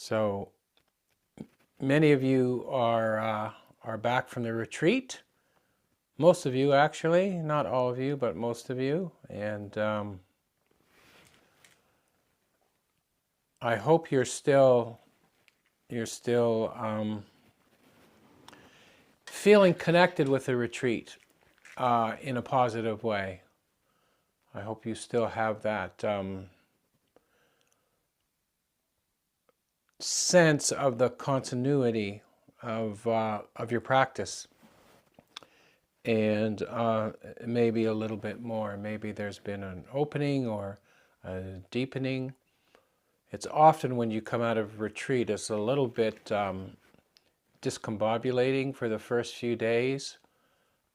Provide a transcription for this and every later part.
So many of you are back from the retreat. Most of you, actually, not all of you, but most of you. And I hope you're still feeling connected with the retreat in a positive way. I hope you still have that sense of the continuity of your practice, and maybe a little bit more. Maybe there's been an opening or a deepening. It's often when you come out of retreat, it's a little bit discombobulating for the first few days,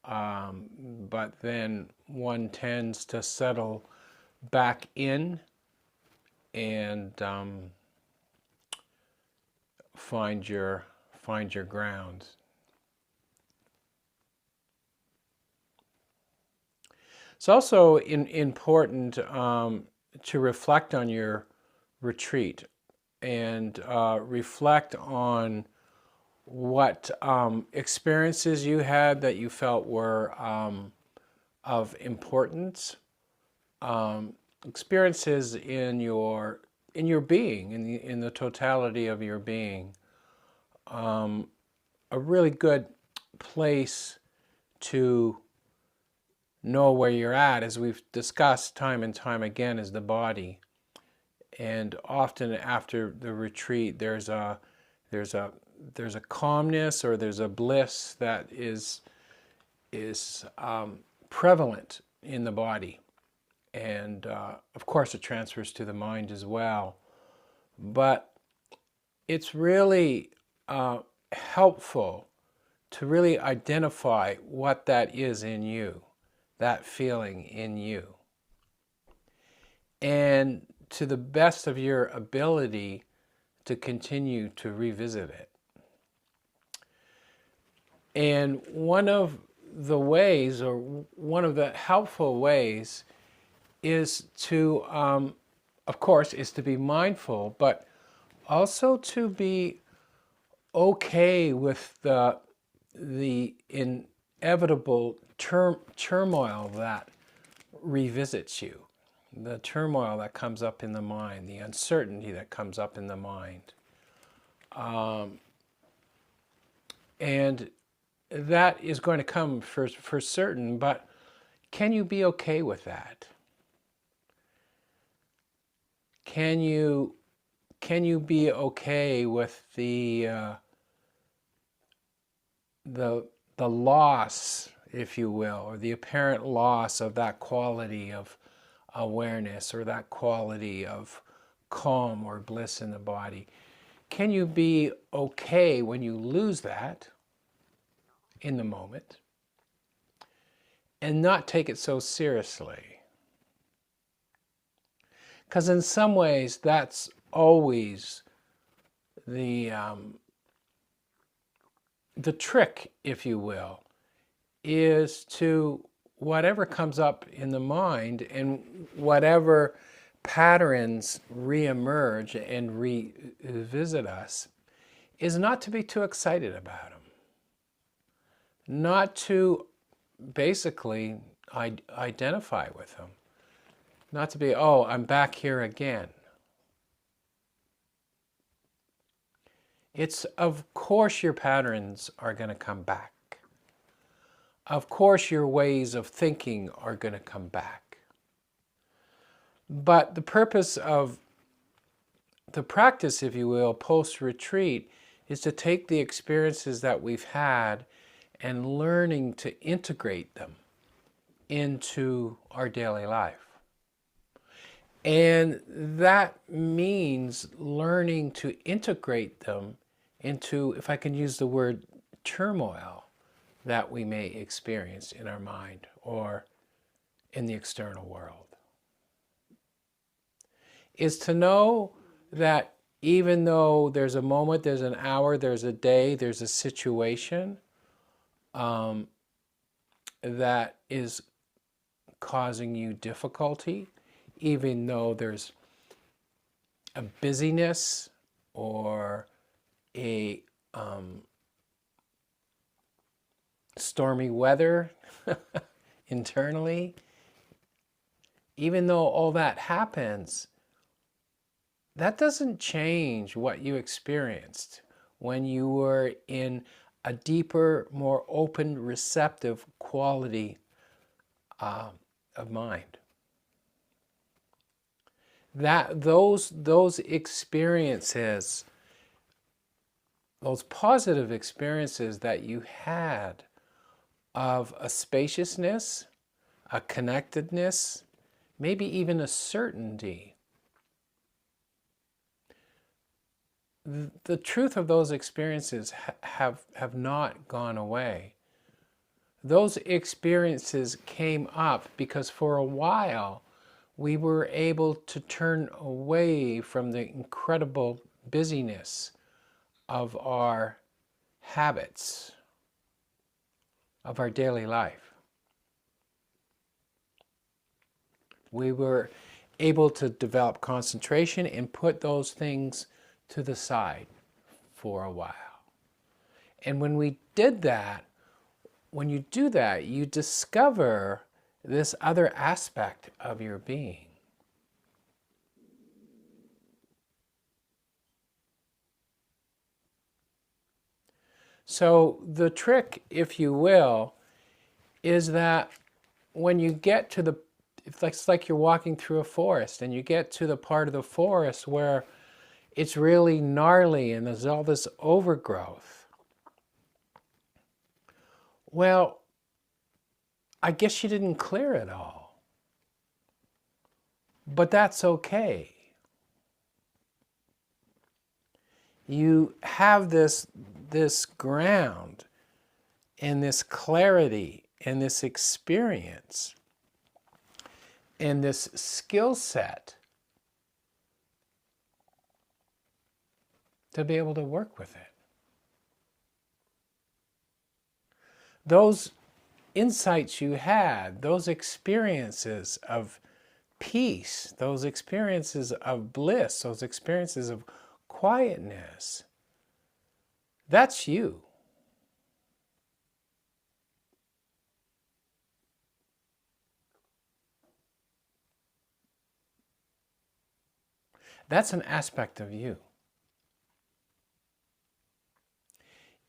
but then one tends to settle back in and find your ground. It's also important to reflect on your retreat and reflect on what experiences you had that you felt were of importance, experiences in your being, in the totality of your being. A really good place to know where you're at, as we've discussed time and time again, is the body. And often after the retreat, there's a calmness, or there's a bliss that is prevalent in the body, and of course it transfers to the mind as well. But it's really helpful to really identify what that is in you, that feeling in you, and to the best of your ability to continue to revisit it. And one of the ways, or one of the helpful ways, is to, of course, is to be mindful, but also to be okay with the inevitable turmoil that revisits you, the turmoil that comes up in the mind, the uncertainty that comes up in the mind. And that is going to come for certain, but can you be okay with that? Can you be okay with the loss, if you will, or the apparent loss of that quality of awareness, or that quality of calm or bliss in the body? Can you be okay when you lose that in the moment and not take it so seriously? Because in some ways that's always the trick, if you will, is to, whatever comes up in the mind and whatever patterns reemerge and revisit us, is not to be too excited about them. Not to basically identify with them. Not to be, oh, I'm back here again. It's, of course, your patterns are going to come back. Of course, your ways of thinking are going to come back. But the purpose of the practice, if you will, post-retreat, is to take the experiences that we've had and learning to integrate them into our daily life. And that means learning to integrate them into, if I can use the word, turmoil that we may experience in our mind or in the external world. Is to know that even though there's a moment, there's an hour, there's a day, there's a situation that is causing you difficulty, even though there's a busyness or a stormy weather internally, even though all that happens, that doesn't change what you experienced when you were in a deeper, more open, receptive quality of mind. That those experiences, those positive experiences that you had of a spaciousness, a connectedness, maybe even a certainty. The truth of those experiences have not gone away. Those experiences came up because for a while we were able to turn away from the incredible busyness of our habits, of our daily life. We were able to develop concentration and put those things to the side for a while. And when we did that, when you do that, you discover this other aspect of your being. So the trick, if you will, is that when you get to the, it's like you're walking through a forest and you get to the part of the forest where it's really gnarly and there's all this overgrowth. Well, I guess you didn't clear it all. But that's okay. You have this ground and this clarity and this experience and this skill set to be able to work with it. Those insights you had, those experiences of peace, those experiences of bliss, those experiences of quietness, that's you. That's an aspect of you.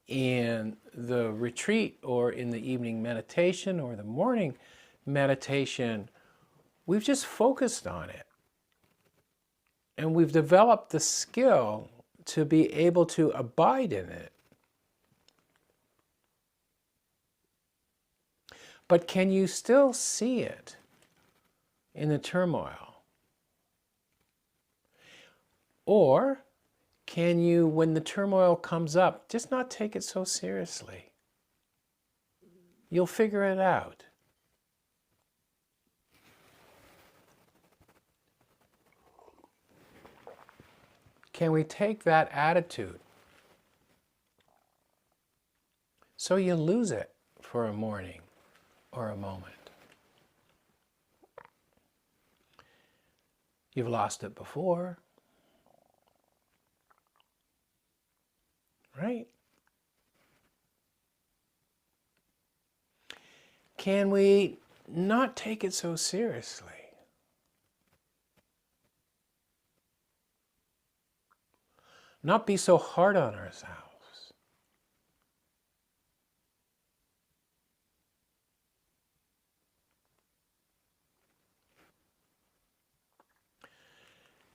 In the retreat or in the evening meditation or the morning meditation, we've just focused on it. And we've developed the skill to be able to abide in it. But can you still see it in the turmoil? Or can you, when the turmoil comes up, just not take it so seriously? You'll figure it out. Can we take that attitude so you lose it for a morning or a moment? You've lost it before, right? Can we not take it so seriously? Not be so hard on ourselves.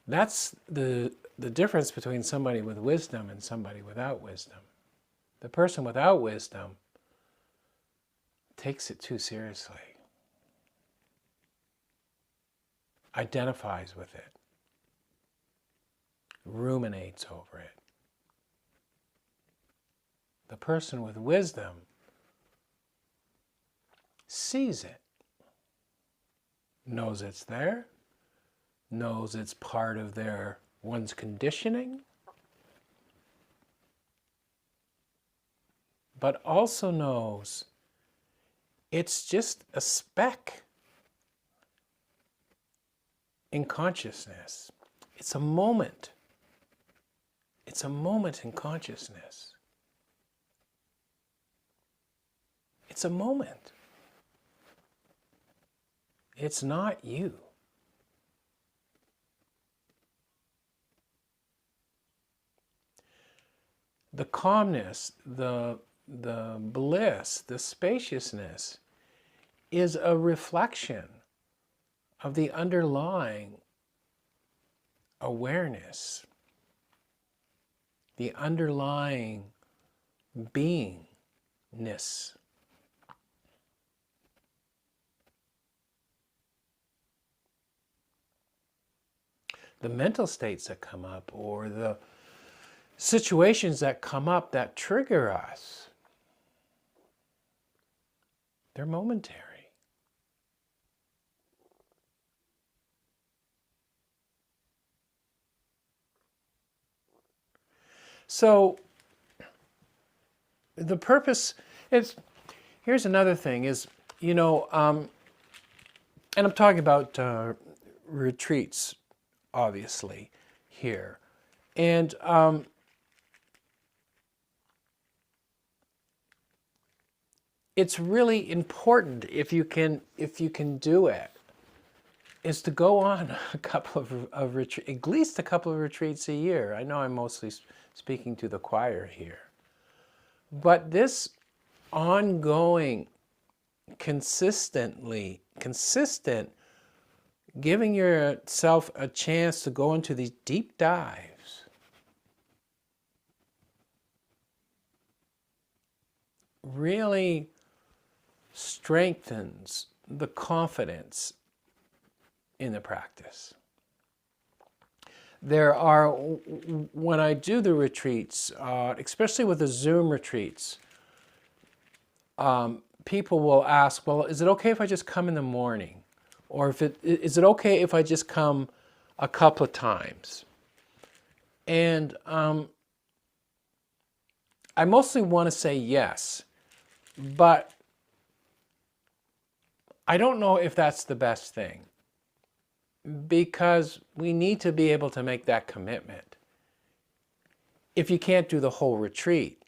That's the difference between somebody with wisdom and somebody without wisdom. The person without wisdom takes it too seriously, identifies with it, ruminates over it. The person with wisdom sees it, knows it's there, knows it's part of one's conditioning, but also knows it's just a speck in consciousness. It's a moment. It's a moment in consciousness. It's a moment. It's not you. The calmness, the bliss, the spaciousness is a reflection of the underlying awareness, the underlying beingness. The mental states that come up, or the situations that come up that trigger us, they're momentary. So the purpose is, here's another thing is, and I'm talking about retreats, obviously, here. And it's really important, if you can do it, is to go on a couple of retreats, at least a couple of retreats a year. I know I'm mostly speaking to the choir here. But this ongoing, consistent, giving yourself a chance to go into these deep dives really strengthens the confidence in the practice. There are, when I do the retreats, especially with the Zoom retreats, people will ask, well, is it okay if I just come in the morning? Or is it okay if I just come a couple of times? And I mostly want to say yes, but I don't know if that's the best thing, because we need to be able to make that commitment. If you can't do the whole retreat,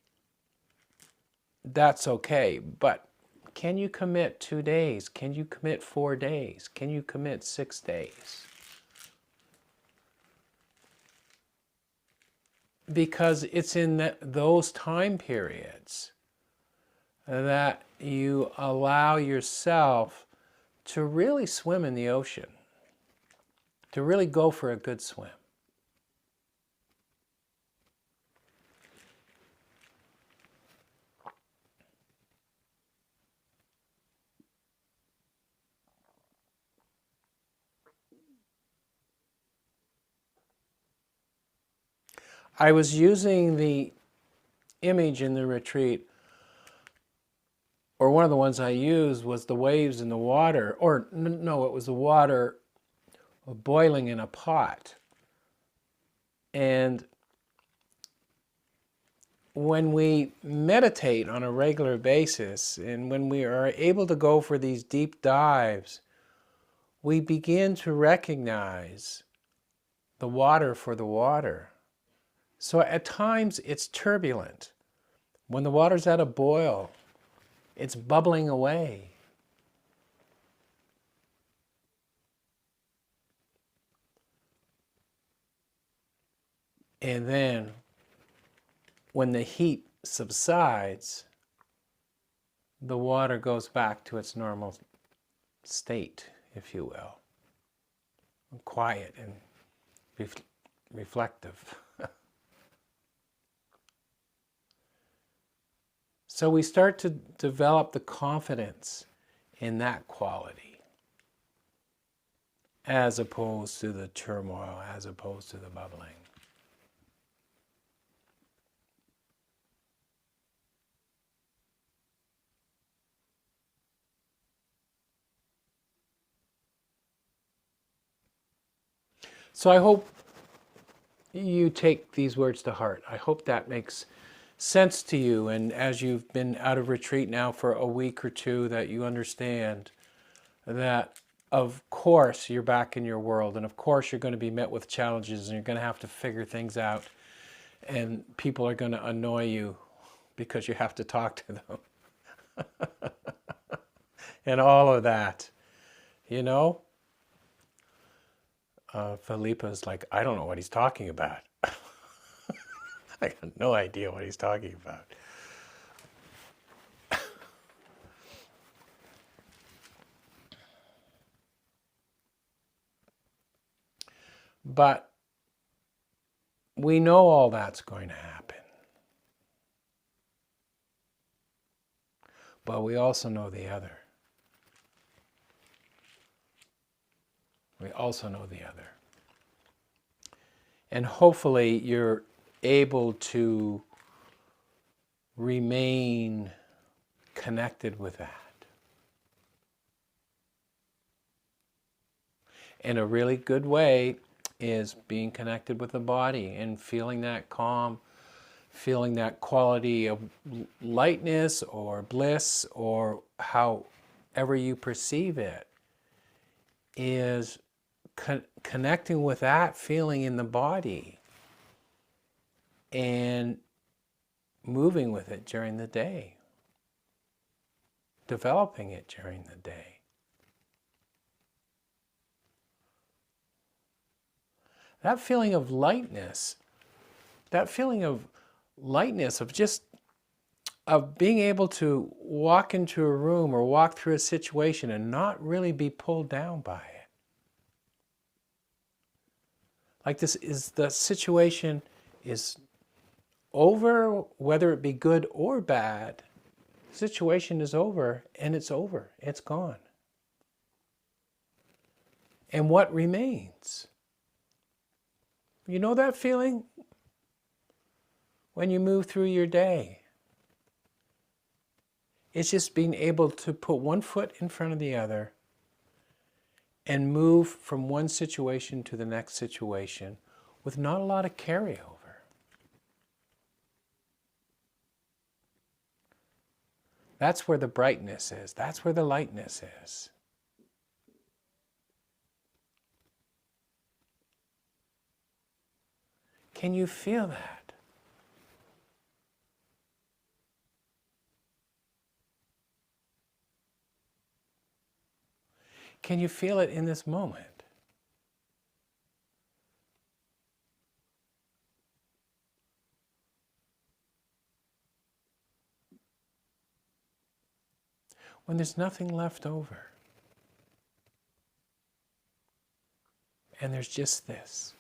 that's okay, but can you commit 2 days? Can you commit 4 days? Can you commit 6 days? Because it's in those time periods that you allow yourself to really swim in the ocean, to really go for a good swim. I was using the image in the retreat, or one of the ones I used was the waves in the water, or no, it was the water boiling in a pot. And when we meditate on a regular basis, and when we are able to go for these deep dives, we begin to recognize the water for the water. So at times it's turbulent. When the water's at a boil, it's bubbling away. And then when the heat subsides, the water goes back to its normal state, if you will. Quiet and reflective. So we start to develop the confidence in that quality, as opposed to the turmoil, as opposed to the bubbling. So I hope you take these words to heart. I hope that makes sense to you, and as you've been out of retreat now for a week or two, that you understand that of course you're back in your world, and of course you're going to be met with challenges, and you're going to have to figure things out. and people are going to annoy you because you have to talk to them. And all of that, you know? Felipa's like, I don't know what he's talking about. I got no idea what he's talking about. But we know all that's going to happen. But we also know the other. We also know the other. And hopefully you're able to remain connected with that. And a really good way is being connected with the body and feeling that calm, feeling that quality of lightness or bliss, or however you perceive it, is connecting with that feeling in the body and moving with it during the day, developing it during the day. That feeling of lightness, of being able to walk into a room or walk through a situation and not really be pulled down by it. Like this is the situation is over, whether it be good or bad. The situation is over, and it's over. It's gone. And what remains? You know that feeling? When you move through your day. It's just being able to put one foot in front of the other and move from one situation to the next situation with not a lot of carryover. That's where the brightness is. That's where the lightness is. Can you feel that? Can you feel it in this moment? When there's nothing left over. And there's just this.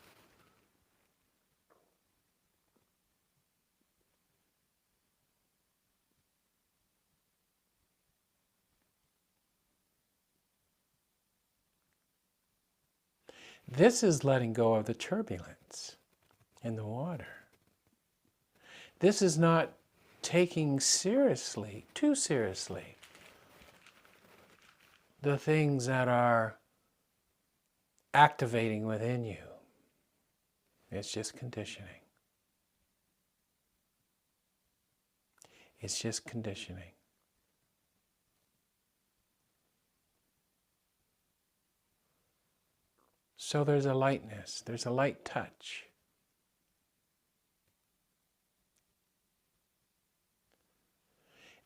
This is letting go of the turbulence in the water. This is not taking seriously, too seriously, the things that are activating within you. It's just conditioning. It's just conditioning. So there's a lightness, there's a light touch.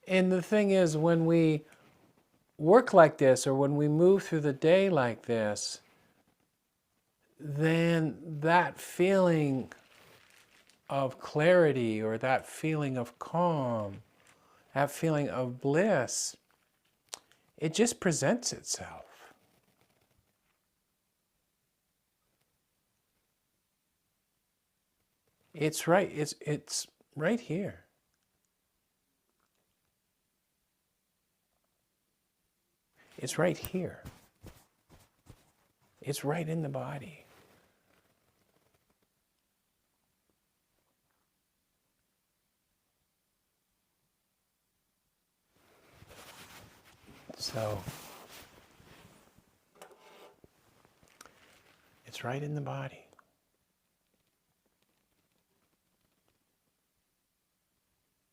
And the thing is, when we work like this, or when we move through the day like this, then that feeling of clarity, or that feeling of calm, that feeling of bliss, it just presents itself. It's right. It's right here. It's right here. It's right in the body. So it's right in the body.